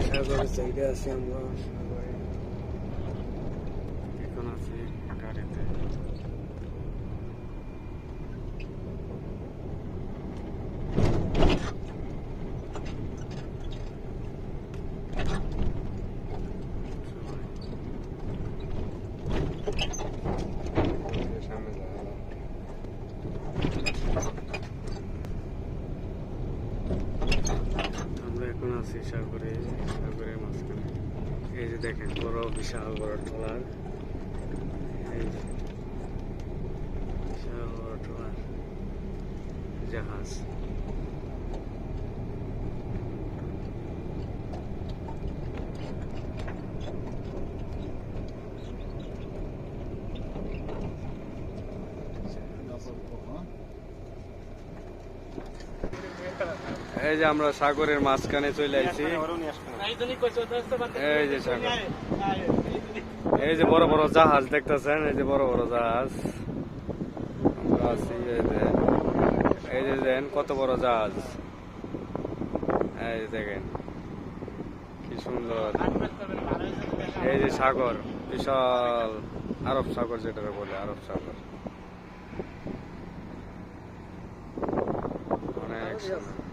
সাগরের সাইডে আছি আমরা। এখন আছি গাড়িতে। আমরা এখন আছি সাগরের মাঝখানে। এই যে দেখেন বড় বিশাল বড় ট্রলার, এই যে বিশাল বড় ট্রলার জাহাজ। এই যে আমরা সাগরের মাঝখানে চলে আসছি। এই যে সাগর, এই যে বড় বড় জাহাজ দেখতেছেন, এই যে বড় বড় জাহাজ আমরা আছি। এই যে দেখেন কত বড় জাহাজ, এই যে দেখেন কি সুন্দর। এই যে সাগর, বিশাল আরব সাগর, যেটা বলে আরব সাগর, অনেক সুন্দর।